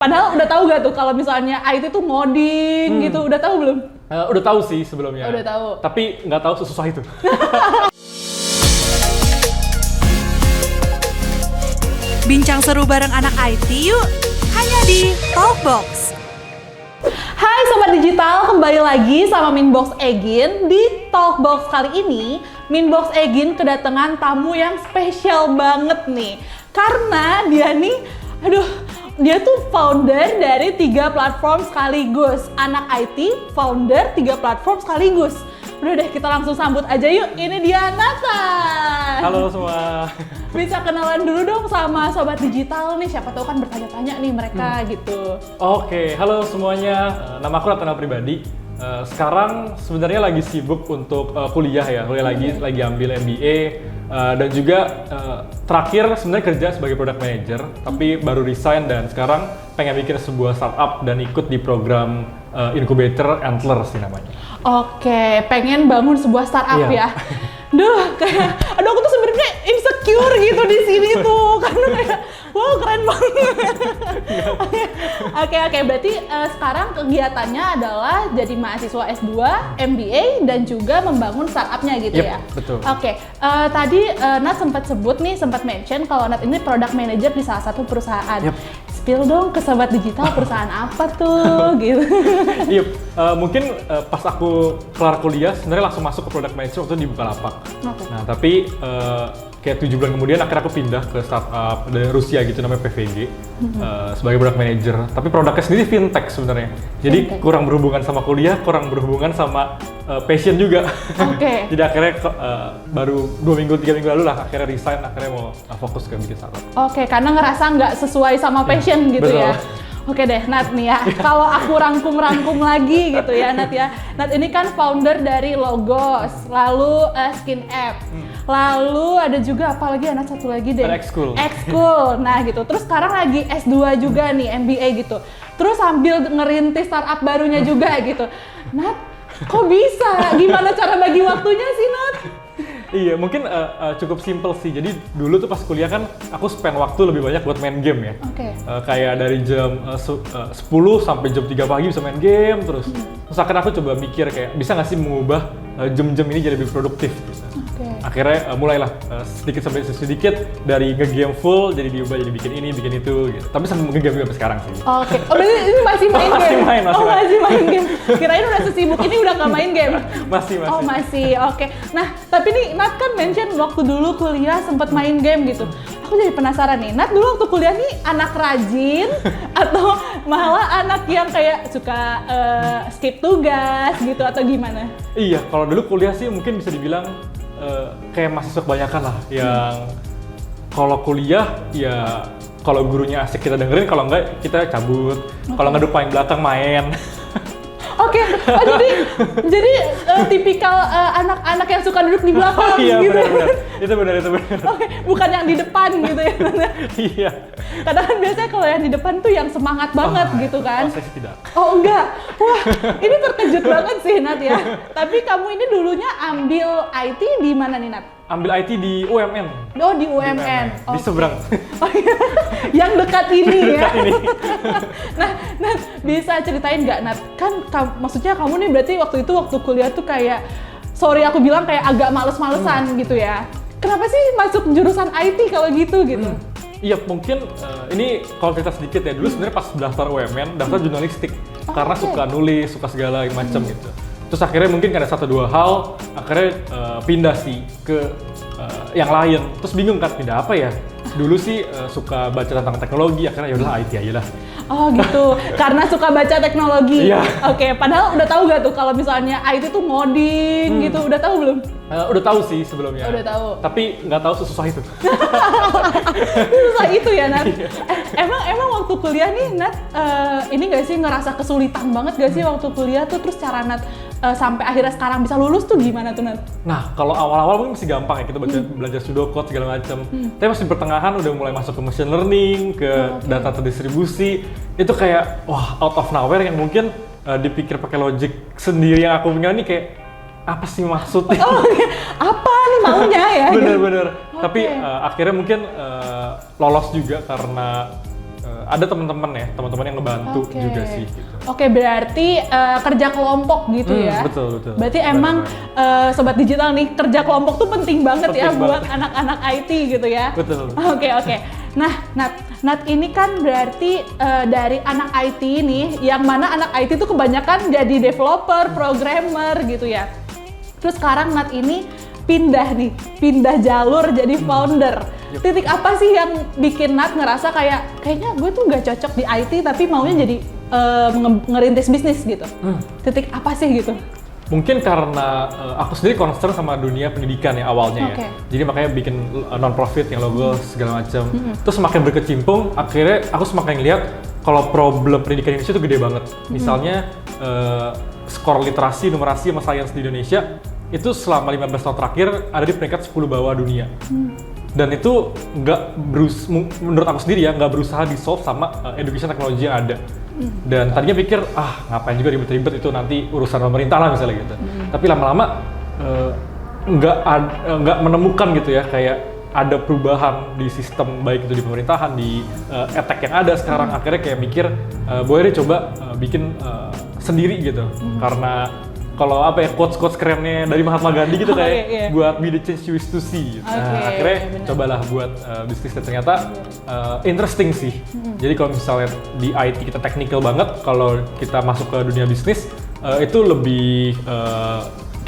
Padahal udah tahu gak tuh kalau misalnya IT tuh ngoding gitu, udah tahu belum? Udah tahu sih sebelumnya. Udah tahu. Tapi nggak tahu sesusah itu. Bincang seru bareng anak IT yuk, hanya di Talkbox. Hai Sobat Digital, kembali lagi sama Minbox Egin. Di Talkbox kali ini, Minbox Egin kedatangan tamu yang spesial banget nih. Karena dia nih, dia tuh founder dari 3 platform sekaligus. Anak IT, founder 3 platform sekaligus. Udah deh, kita langsung sambut aja yuk. Ini dia Nathan. Halo semua. Bisa kenalan dulu dong sama Sobat Digital nih, siapa tahu kan bertanya-tanya nih mereka gitu. Oke, halo semuanya. Nama aku Nathan pribadi. Sekarang sebenarnya lagi sibuk untuk kuliah ya. Kuliah lagi ambil MBA dan juga terakhir sebenarnya kerja sebagai product manager, tapi baru resign dan sekarang pengen bikin sebuah startup dan ikut di program incubator Antler sih namanya. Oke, pengen bangun sebuah startup ya. Aku tuh sebenarnya insecure gitu di sini tuh, karena kayak, wow keren banget. Oke, berarti sekarang kegiatannya adalah jadi mahasiswa S2, MBA, dan juga membangun startupnya gitu ya? Betul. Oke, tadi Nat sempat mention kalau Nat ini product manager di salah satu perusahaan. Spill dong ke Sobat Digital perusahaan apa tuh gitu. Mungkin pas aku kelar kuliah sebenarnya langsung masuk ke product manager waktu di Bukalapak. Nah tapi kayak 7 bulan kemudian akhirnya aku pindah ke startup dari Rusia gitu namanya PVG sebagai product manager. Tapi produknya sendiri fintech sebenarnya. Jadi kurang berhubungan sama kuliah, kurang berhubungan sama passion juga. Jadi akhirnya baru 2-3 minggu lalu lah akhirnya resign, akhirnya mau fokus ke bikin startup. Karena ngerasa nggak sesuai sama passion gitu betul. Ya. Oke deh, Nat nih ya. Kalau aku rangkum lagi gitu ya, Nat ya. Nat ini kan founder dari Logos, lalu Skin App, lalu ada juga apa lagi Nat, satu lagi deh. X-School. Nah gitu. Terus sekarang lagi S2 juga nih, MBA gitu. Terus sambil ngerintis startup barunya juga gitu. Nat, kok bisa? Gimana cara bagi waktunya sih, Nat? Iya, mungkin cukup simple sih. Jadi dulu tuh pas kuliah kan aku spend waktu lebih banyak buat main game ya. Kayak dari jam 10 sampai jam 3 pagi bisa main game terus. Terus akhirnya aku coba mikir kayak bisa nggak sih mengubah jam-jam ini jadi lebih produktif gitu. Akhirnya mulailah sedikit sampai sedikit dari nge-game full jadi diubah jadi bikin ini, bikin itu gitu. Tapi sambil nge-game juga sampai sekarang sih. Oh berarti ini masih main game? Masih main game. Kirain udah sesibuk ini udah nggak main game? Masih. Oh masih, oke. Nah, tapi nih Nat kan mention waktu dulu kuliah sempat main game gitu. Aku jadi penasaran nih, Nat dulu waktu kuliah nih anak rajin atau malah anak yang kayak suka skip tugas gitu atau gimana? Iya, kalau dulu kuliah sih mungkin bisa dibilang kayak mahasiswa kebanyakan lah yang kalau kuliah ya kalau gurunya asik kita dengerin, kalau enggak kita cabut, kalau nggak paling belakang main. Jadi tipikal anak-anak yang suka duduk di belakang gitu. Iya benar. Bukan yang di depan gitu ya. Iya. Kadang kan biasanya kalau yang di depan tuh yang semangat banget gitu kan. Saya sih tidak. Oh enggak. Wah, ini terkejut banget sih Nat ya. Tapi kamu ini dulunya ambil IT di mana nih Nat? Ambil IT di UMN. Oh di UMN. Di seberang. Yang dekat ini ya. Dekat ini. Nah, Nat bisa ceritain nggak Nat? Kan maksudnya kamu nih berarti waktu kuliah tuh kayak, sorry aku bilang kayak agak males-malesan gitu ya. Kenapa sih masuk jurusan IT kalau gitu? Iya mungkin ini kalau cerita sedikit ya, dulu sebenarnya pas daftar UMN, daftar jurnalistik karena suka nulis, suka segala macam gitu. Terus akhirnya mungkin ada 1-2 hal, akhirnya pindah sih ke yang lain. Terus bingung kan pindah apa ya? Dulu sih suka baca tentang teknologi, akhirnya yaudahlah IT aja lah. Oh gitu, karena suka baca teknologi. Iya. Oke, padahal udah tahu gak tuh kalau misalnya IT tuh ngoding gitu, udah tahu belum? Udah tahu sih sebelumnya. Udah tahu. Tapi nggak tahu sesusah itu. Susah itu ya Nat. Emang waktu kuliah nih Nat, ini nggak sih ngerasa kesulitan banget gak sih waktu kuliah tuh, terus cara Nat sampai akhirnya sekarang bisa lulus tuh gimana tuh Nat? Nah kalau awal-awal mungkin masih gampang ya, kita belajar pseudocode segala macam. Tapi masih di pertengahan udah mulai masuk ke machine learning, ke data terdistribusi. Itu kayak wah out of nowhere yang mungkin dipikir pakai logic sendiri yang aku punya nih kayak apa sih maksudnya? Apa nih maunya ya? Bener-bener. Tapi akhirnya mungkin lolos juga karena ada teman-teman yang ngebantu juga sih. Gitu. Oke, berarti kerja kelompok gitu ya? Betul. Berarti emang sobat digital nih, kerja kelompok tuh penting banget ya buat anak-anak IT gitu ya? Betul. Oke. Nah, Nat ini kan berarti dari anak IT ini, yang mana anak IT tuh kebanyakan jadi developer, programmer gitu ya. Terus sekarang Nat ini pindah jalur jadi founder. Titik apa sih yang bikin Nat ngerasa kayaknya gue tuh nggak cocok di IT tapi maunya jadi ngerintis bisnis gitu? Titik apa sih gitu? Mungkin karena aku sendiri concern sama dunia pendidikan ya awalnya ya. Jadi makanya bikin non-profit yang logo segala macam. Terus semakin berkecimpung, akhirnya aku semakin lihat kalau problem pendidikan Indonesia itu gede banget. Misalnya skor literasi, numerasi, sama sains di Indonesia itu selama 15 tahun terakhir ada di peringkat 10 bawah dunia. Dan itu menurut aku sendiri ya, nggak berusaha di-solve sama education teknologi yang ada. Dan tadinya pikir, ngapain juga ribet-ribet, itu nanti urusan pemerintah lah misalnya gitu. Tapi lama-lama nggak menemukan gitu ya, kayak ada perubahan di sistem, baik itu di pemerintahan, di edtech yang ada sekarang. Akhirnya kayak mikir, boleh deh coba bikin sendiri gitu. Karena kalau quotes kerennya dari Mahatma Gandhi gitu kayak buat be the change you wish to see. Akhirnya cobalah buat bisnis dan ternyata interesting sih. Jadi kalau misalnya di IT kita technical banget, kalau kita masuk ke dunia bisnis itu lebih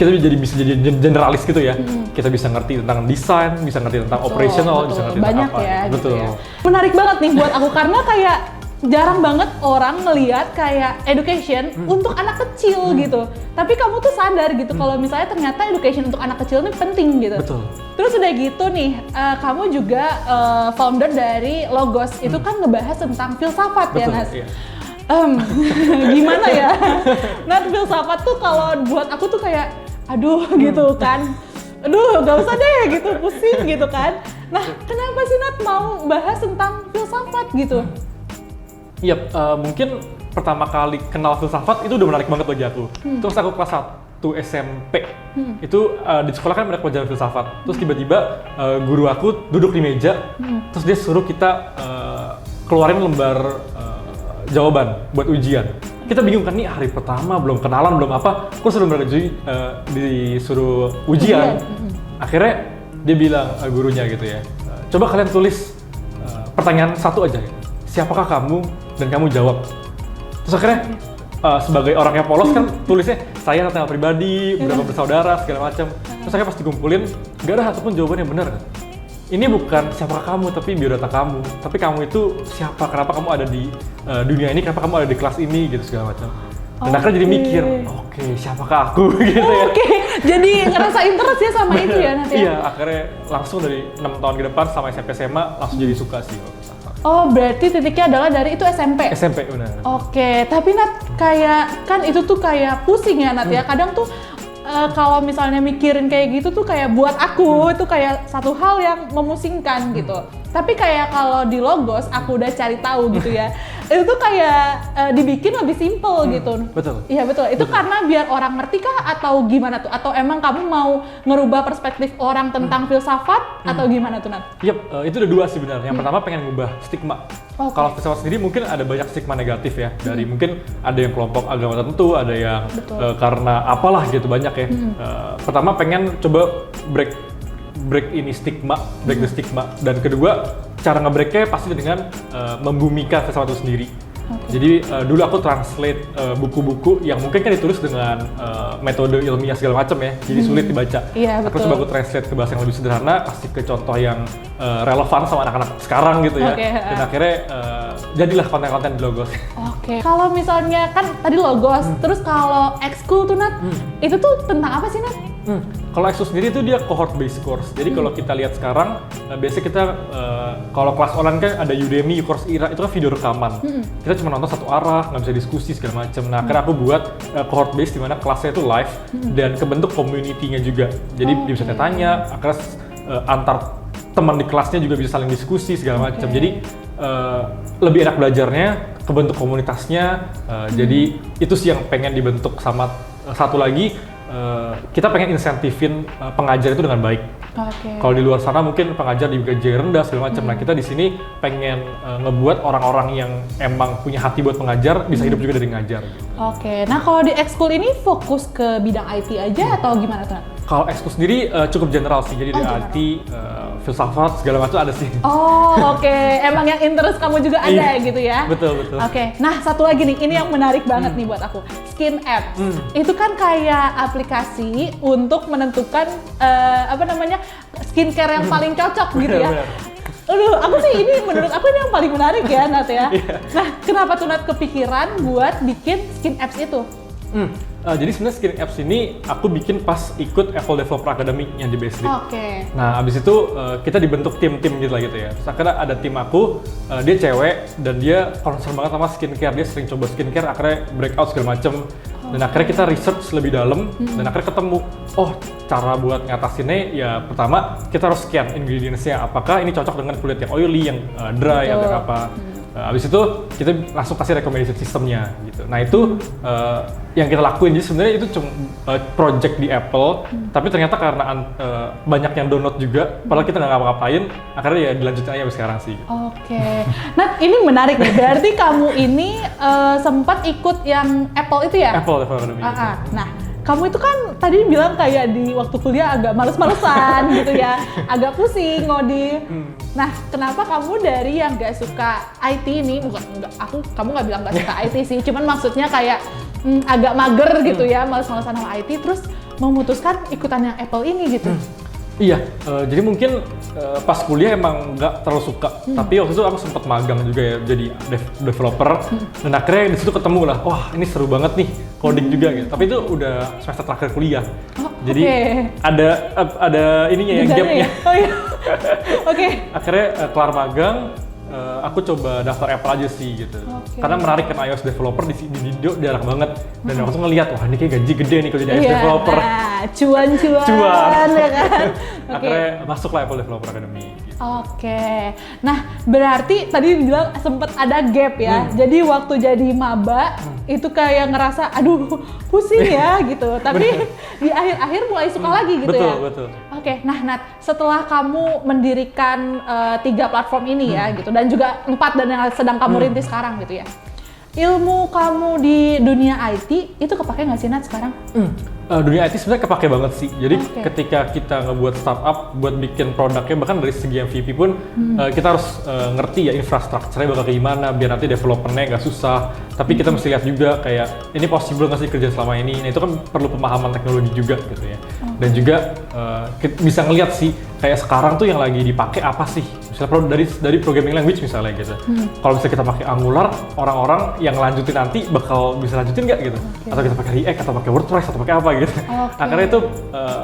kita bisa jadi generalis gitu ya. Kita bisa ngerti tentang desain, bisa ngerti tentang operational, bisa ngerti banyak tentang apa. Ya, betul. Gitu ya. Menarik banget nih buat aku karena kayak jarang banget orang ngelihat kayak education untuk anak kecil gitu. Tapi kamu tuh sadar gitu kalau misalnya ternyata education untuk anak kecil ini penting gitu. Betul. Terus udah gitu nih, kamu juga founder dari Logos. Itu kan ngebahas tentang filsafat. Betul, ya, Nas? Iya. Gimana ya? Nah, filsafat tuh kalau buat aku tuh kayak aduh gitu kan. Aduh, gak usah deh gitu, pusing gitu kan. Nah, kenapa sih Nat mau bahas tentang filsafat gitu? Iya, mungkin pertama kali kenal filsafat itu udah menarik banget bagi aku. Terus aku kelas 1 SMP, itu di sekolah kan ada pelajaran filsafat. Terus tiba-tiba guru aku duduk di meja, terus dia suruh kita keluarin lembar jawaban buat ujian. Kita bingung kan, nih hari pertama, belum kenalan, belum apa, kok suruh disuruh ujian. Akhirnya dia bilang, gurunya gitu ya, coba kalian tulis pertanyaan satu aja, siapakah kamu? Dan kamu jawab. Terus akhirnya sebagai orang yang polos kan tulisnya saya tentang pribadi, berapa bersaudara, segala macam. Terus akhirnya pas dikumpulin, nggak ada satupun jawaban yang benar. Ini bukan siapakah kamu, tapi biodata kamu. Tapi kamu itu siapa, kenapa kamu ada di dunia ini, kenapa kamu ada di kelas ini, gitu segala macam. Dan akhirnya jadi mikir, oke, siapakah aku gitu ya. Jadi ngerasa interest ya sama itu ya nanti. Iya, akhirnya langsung dari 6 tahun ke depan sama SMP SMA langsung jadi suka sih. Oh, berarti titiknya adalah dari itu SMP? SMP, benar. Oke, tapi Nat, kayak, kan itu tuh kayak pusing ya Nat ya, kadang tuh kalau misalnya mikirin kayak gitu tuh kayak buat aku itu kayak satu hal yang memusingkan gitu. Tapi kayak kalau di Logos, aku udah cari tahu gitu ya, itu tuh kayak dibikin lebih simple gitu. Betul. Iya betul, itu karena biar orang ngerti kah atau gimana tuh? Atau emang kamu mau ngerubah perspektif orang tentang filsafat atau gimana tuh Nat? Yap, itu ada dua sih benar. Yang pertama pengen ngubah stigma. Kalau filsafat sendiri mungkin ada banyak stigma negatif ya. Dari mungkin ada yang kelompok agama tertentu, ada yang karena apalah gitu, banyak ya. Pertama pengen coba break ini stigma, break the stigma. Dan kedua, cara nge-breaknya pasti dengan membumikan filsafat itu sendiri. Jadi dulu aku translate buku-buku yang mungkin kan ditulis dengan metode ilmiah segala macam ya, jadi sulit dibaca. Iya, aku coba aku translate ke bahasa yang lebih sederhana, kasih ke contoh yang relevan sama anak-anak sekarang gitu ya. Dan akhirnya jadilah konten-konten di Logos. Kalau misalnya kan tadi Logos, terus kalau ekskul tuh Nat, itu tuh tentang apa sih Nat? Kalau ekskul sendiri itu dia cohort based course. Jadi kalau kita lihat sekarang, biasanya kita kalau kelas online kan ada Udemy, Coursera, itu kan video rekaman. Kita cuma nonton satu arah, nggak bisa diskusi segala macam. Nah, akhirnya aku buat cohort based di mana kelasnya itu live dan kebentuk community-nya juga. Jadi bisa tanya, akhirnya antar teman di kelasnya juga bisa saling diskusi segala macam. Jadi lebih enak belajarnya, kebentuk komunitasnya. Jadi itu sih yang pengen dibentuk. Sama satu lagi, kita pengen insentifin pengajar itu dengan baik. Oke. Kalau di luar sana mungkin pengajar digaji rendah segala macam. Nah, kita di sini pengen ngebuat orang-orang yang emang punya hati buat mengajar bisa hidup juga dari ngajar. Oke, nah kalau di ekskul ini fokus ke bidang IT aja atau gimana tuh? Kalau ekskul sendiri cukup general sih, jadi dari general. IT, filsafat segala macam ada sih. Oh, oke. Emang yang interest kamu juga ada Iya, gitu ya? betul. Oke, nah satu lagi nih, ini yang menarik banget nih buat aku. Skin Apps. Itu kan kayak aplikasi untuk menentukan skincare yang paling cocok gitu ya. Benar. Aduh, aku sih ini menurut aku ini yang paling menarik ya, Nat ya. Nah, kenapa tuh Nat kepikiran buat bikin Skin Apps itu? Jadi sebenarnya Skin Apps ini aku bikin pas ikut Apple Developer Academy yang di BSD. Oke. Nah, abis itu kita dibentuk tim-tim gitu lah gitu ya. Terus akhirnya ada tim aku, dia cewek dan dia concern banget sama skincare. Dia sering coba skincare, akhirnya breakout segala macem. Dan akhirnya kita research lebih dalam dan akhirnya ketemu, oh cara buat ngatasinnya ya pertama kita harus scan ingredients-nya. Apakah ini cocok dengan kulit yang oily, yang dry, Betul. atau apa. Abis itu kita langsung kasih recommendation sistemnya gitu. Nah itu yang kita lakuin, jadi sebenarnya itu cuma project di Apple, tapi ternyata karena banyak yang download juga, padahal kita nggak ngapa-ngapain, akhirnya ya dilanjutin aja sampai sekarang sih. Oke. Nah, ini menarik nih. Berarti kamu ini sempat ikut yang Apple itu ya? Apple Developer Academy. Nah, kamu itu kan tadi bilang kayak di waktu kuliah agak males-malesan gitu ya, agak pusing ngoding. Nah, kenapa kamu dari yang gak suka IT ini, kamu nggak bilang gak suka IT sih, cuman maksudnya kayak agak mager gitu ya, males-malesan sama IT, terus memutuskan ikutan yang Apple ini gitu? Iya, jadi mungkin pas kuliah emang nggak terlalu suka, tapi waktu itu aku sempat magang juga ya jadi developer, dan akhirnya di situ ketemu lah, wah ini seru banget nih coding juga gitu. Tapi itu udah semester terakhir kuliah, jadi ada ininya ya, gapnya. Oh iya, oke. Akhirnya kelar magang, aku coba daftar Apple aja sih gitu. Karena menarik kan iOS developer di Indo jarang banget. Dan aku tuh ngeliat, wah ini kayak gaji gede nih kalau jadi iOS developer. Nah, cuan-cuan ya kan. Akhirnya masuklah Apple Developer Academy. Gitu. Oke. Nah, berarti tadi bilang sempet ada gap ya. Jadi waktu jadi maba itu kayak ngerasa aduh pusing ya gitu. Tapi di akhir-akhir mulai suka lagi gitu ya. Betul. Oke, nah Nat, setelah kamu mendirikan 3 platform ini ya gitu, dan juga 4 dan yang sedang kamu rintis sekarang gitu ya, ilmu kamu di dunia IT itu kepake nggak sih Nat sekarang? Dunia IT sebenarnya kepake banget sih. Jadi ketika kita ngebuat startup, buat bikin produknya, bahkan dari segi MVP pun kita harus ngerti ya infrastrukturnya bakal kayak gimana, biar nanti developernya nggak susah. Tapi kita mesti lihat juga kayak ini possible nggak sih kerja selama ini. Nah itu kan perlu pemahaman teknologi juga gitu ya. Dan juga kita bisa ngelihat sih kayak sekarang tuh yang lagi dipakai apa sih. Misalnya dari programming language misalnya gitu. Kalau misalnya kita pakai Angular, orang-orang yang lanjutin nanti bakal bisa lanjutin nggak gitu. Atau kita pakai React, atau pakai WordPress, atau pakai apa gitu. Akhirnya itu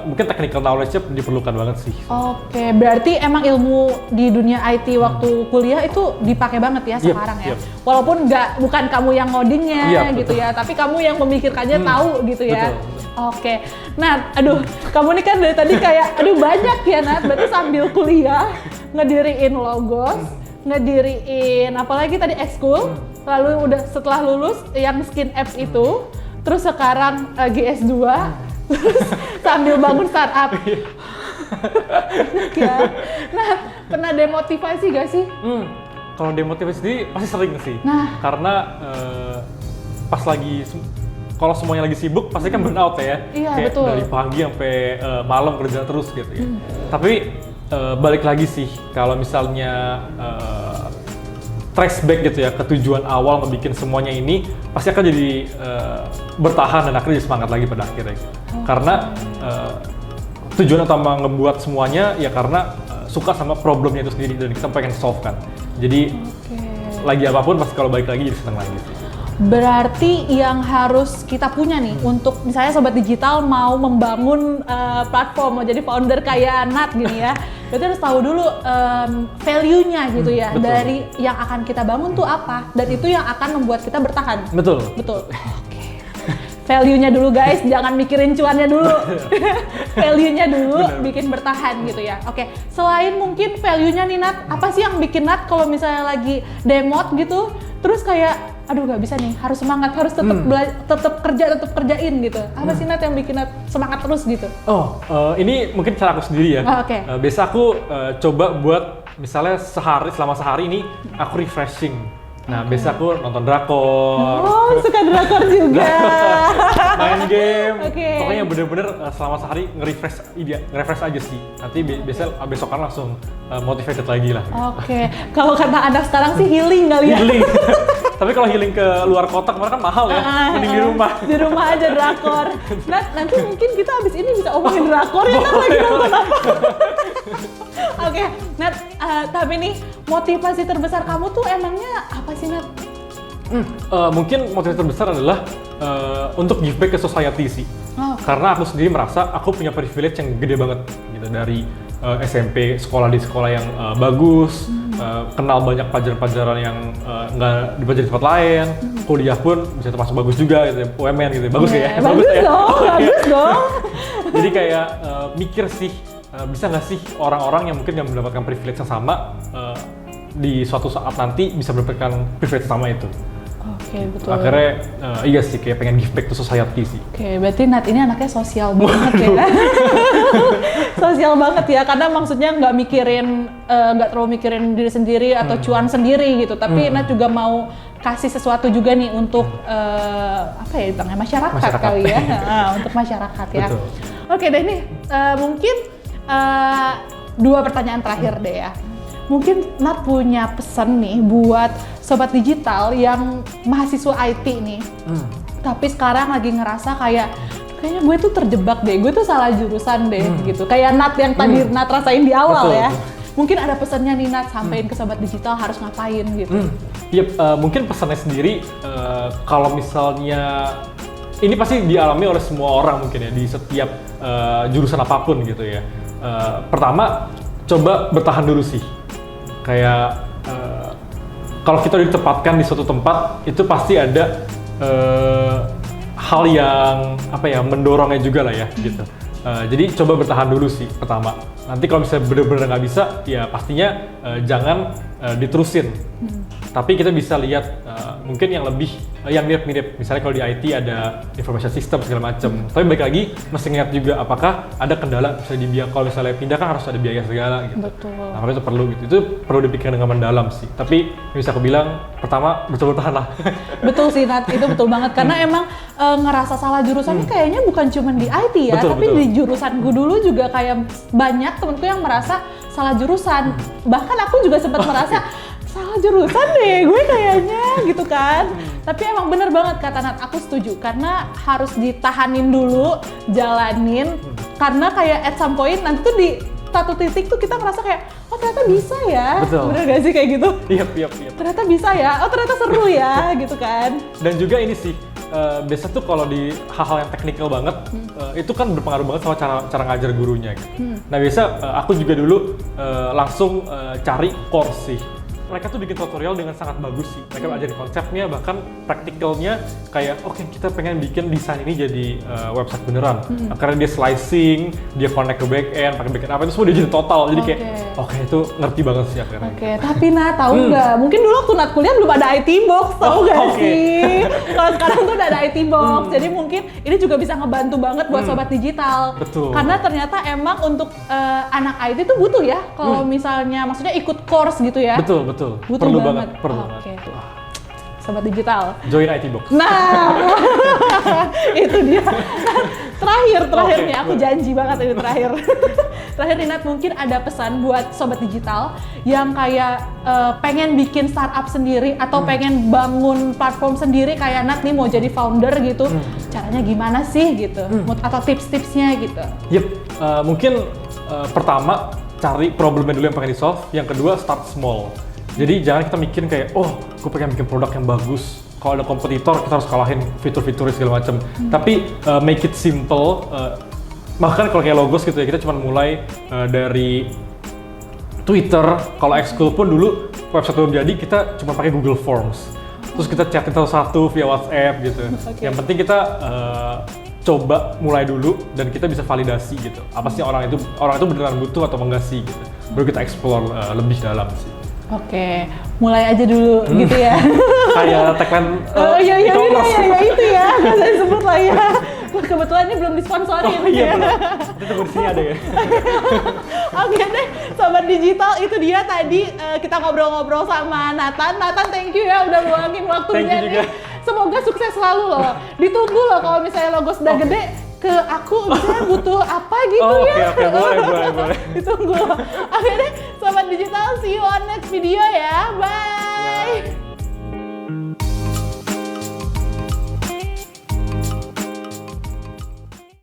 mungkin technical knowledge-nya diperlukan banget sih. Oke, berarti emang ilmu di dunia IT waktu kuliah itu dipakai banget ya sekarang ya. Walaupun bukan kamu yang ngodingnya gitu ya, tapi kamu yang memikirkannya tahu gitu ya. Betul. Oke, Nat, aduh, kamu nih kan dari tadi kayak, aduh banyak ya Nat, berarti sambil kuliah ngediriin Logos, ngediriin apalagi tadi ekskul, lalu udah setelah lulus yang Skin Apps itu, terus sekarang GS2, terus sambil bangun startup. Ya. Nah, pernah demotivasi gak sih? Kalau demotivasi sendiri pasti sering sih. Nah. Karena pas lagi kalau semuanya lagi sibuk pasti kan burnout ya. Iya, kayak betul. dari pagi sampai malam kerja terus gitu ya. Tapi balik lagi sih kalau misalnya trace back gitu ya ke tujuan awal ngebikin semuanya ini, pasti akan jadi bertahan dan akhirnya jadi semangat lagi pada akhirnya gitu. Karena tujuan utama ngebuat semuanya ya karena suka sama problemnya itu sendiri dan kita pengen solve kan. Jadi lagi apapun pasti kalau balik lagi jadi senang lagi sih. Berarti yang harus kita punya nih untuk misalnya Sobat Digital mau membangun platform, mau jadi founder kayak Nat gini ya, berarti harus tahu dulu value-nya gitu ya, betul. dari yang akan kita bangun tuh apa, dan itu yang akan membuat kita bertahan. Betul. Oke. Value-nya dulu guys, jangan mikirin cuannya dulu. Value-nya dulu, bikin bertahan gitu ya. Oke, selain mungkin value-nya nih Nat, apa sih yang bikin Nat kalau misalnya lagi demot gitu, terus kayak aduh nggak bisa nih, harus semangat, harus tetap kerjain gitu. Apa sih Nat yang bikin Nat semangat terus gitu? Ini mungkin cara aku sendiri ya. Oke. Biasa aku coba buat misalnya selama sehari ini aku refreshing. Nah, biasa aku nonton drakor. Oh, suka drakor juga. Main game. Oke. Pokoknya bener-bener selama sehari nge-refresh aja sih. Nanti biasa besokan langsung motivated lagi lah. Oke. Kalau kata anak sekarang sih healing kali ya. Healing. Tapi kalau healing ke luar kota kemarin kan mahal ya. Mending di rumah. Di rumah aja drakor. Nat, nanti mungkin kita abis ini bisa omongin drakor ya kan lagi nonton apa. Oke, Nat, tapi nih motivasi terbesar kamu tuh emangnya apa sih Nat? Mungkin motivasi terbesar adalah untuk give back ke society sih. Karena aku sendiri merasa aku punya privilege yang gede banget gitu dari SMP, sekolah di sekolah yang bagus, kenal banyak pelajaran-pelajaran yang nggak dipelajari di tempat lain, kuliah pun bisa termasuk bagus juga gitu, UMN gitu, bagus ya? Bagus dong. Jadi kayak mikir sih, bisa nggak sih orang-orang yang mungkin nggak mendapatkan privilege yang sama di suatu saat nanti bisa mendapatkan privilege yang sama itu. Oke, betul. Akhirnya iya sih kayak pengen give back to society sih. Oke, berarti Nat ini anaknya sosial banget ya. Sosial banget ya, karena maksudnya nggak terlalu mikirin diri sendiri atau cuan sendiri gitu. Tapi Nat juga mau kasih sesuatu juga nih untuk apa ya bilangnya masyarakat kali ya. Untuk masyarakat ya. Betul. Oke deh nih mungkin 2 pertanyaan terakhir deh ya. Mungkin Nat punya pesan nih buat sobat digital yang mahasiswa IT nih. Tapi sekarang lagi ngerasa kayaknya gue tuh terjebak deh, gue tuh salah jurusan deh gitu. Kayak Nat yang tadi Nat rasain di awal. Betul, ya. Mungkin ada pesannya nih Nat sampein ke sobat digital harus ngapain gitu. Mungkin pesannya sendiri kalau misalnya ini pasti dialami oleh semua orang mungkin ya di setiap jurusan apapun gitu ya. Pertama, coba bertahan dulu sih. Kayak kalau kita ditempatkan di suatu tempat itu pasti ada hal yang mendorongnya juga lah ya gitu. Jadi coba bertahan dulu sih pertama. Nanti kalau misalnya bener-bener nggak bisa, ya pastinya jangan diterusin. Tapi kita bisa lihat mungkin yang mirip-mirip. Misalnya kalau di IT ada information system segala macam. Tapi baik lagi mesti ingat juga apakah ada kendala misalnya di biaya. Kalau misalnya pindah kan harus ada biaya segala gitu. Betul. Nah, kalau itu perlu gitu. Itu perlu dipikirkan dengan mendalam sih. Tapi bisa aku bilang pertama betul-betul tahan lah. Betul sih Nat, itu betul banget karena emang ngerasa salah jurusan kayaknya bukan cuma di IT ya, tapi di jurusanku dulu juga kayak banyak temenku yang merasa salah jurusan. Bahkan aku juga sempat merasa salah jurusan deh gue kayaknya gitu kan. Tapi emang bener banget kata Nat, aku setuju karena harus ditahanin dulu, jalanin karena kayak at some point nanti tuh di satu titik tuh kita ngerasa kayak oh ternyata bisa ya. Betul. Bener gak sih kayak gitu? Iya. Ternyata bisa ya, oh ternyata seru ya gitu kan. Dan juga ini sih biasa tuh kalau di hal-hal yang teknikal banget itu kan berpengaruh banget sama cara ngajar gurunya gitu. Nah biasa aku juga dulu langsung cari course sih. Mereka tuh bikin tutorial dengan sangat bagus sih. Mereka ajarin konsepnya, bahkan praktikalnya kayak oke, kita pengen bikin desain ini jadi website beneran. Karena dia slicing, dia connect ke backend, pakai backend apa itu semua dia jadi total. Jadi kayak oke, itu ngerti banget sih akhirnya. Oke, tapi Nat tahu nggak? Mungkin dulu waktu Nat kuliah belum ada IT box, tahu nggak sih? Kalau sekarang tuh udah ada IT box, jadi mungkin ini juga bisa ngebantu banget buat sobat digital. Betul. Karena ternyata emang untuk anak IT tuh butuh ya, kalau misalnya maksudnya ikut course gitu ya. Betul. Butuh Perlu banget. Perlu Oke. banget. Sobat digital. Join IT Box. Nah, itu dia. Terakhir nih, aku janji banget ini terakhir. Terakhir nih Nat, mungkin ada pesan buat sobat digital yang kayak pengen bikin startup sendiri atau pengen bangun platform sendiri kayak Nat nih mau jadi founder gitu. Caranya gimana sih gitu? Atau tips-tipsnya gitu. Mungkin pertama cari problemnya dulu yang pengen di-solve. Yang kedua start small. Jadi jangan kita mikirin kayak, gue pengen bikin produk yang bagus. Kalau ada kompetitor, kita harus kalahin fitur-fiturnya segala macam. Tapi make it simple. Bahkan kalau kayak Logos gitu ya, kita cuma mulai dari Twitter. Kalau ekskul pun dulu website belum jadi, kita cuma pakai Google Forms. Terus kita chatin satu-satu via WhatsApp gitu. Yang penting kita coba mulai dulu dan kita bisa validasi gitu. Apa sih orang itu beneran butuh atau enggak sih gitu. Baru kita explore lebih dalam sih. Oke, mulai aja dulu gitu ya. Kayak tagline Iya e-commerce. itu ya, nggak saya sebut lah ya. Kebetulan ini belum disponsorin Iya ya. benar. Itu tunggu di sini ada ya. Oke deh, Sobat Digital, itu dia tadi kita ngobrol-ngobrol sama Nathan. Nathan, thank you ya udah luangin waktunya Thank you juga. nih. Semoga sukses selalu loh. Ditunggu loh kalau misalnya logo sudah gede, ke aku misalnya butuh apa gitu ya. Oke, boleh. Ditunggu. Oke deh, Sobat Digital, see you on next video ya. Bye.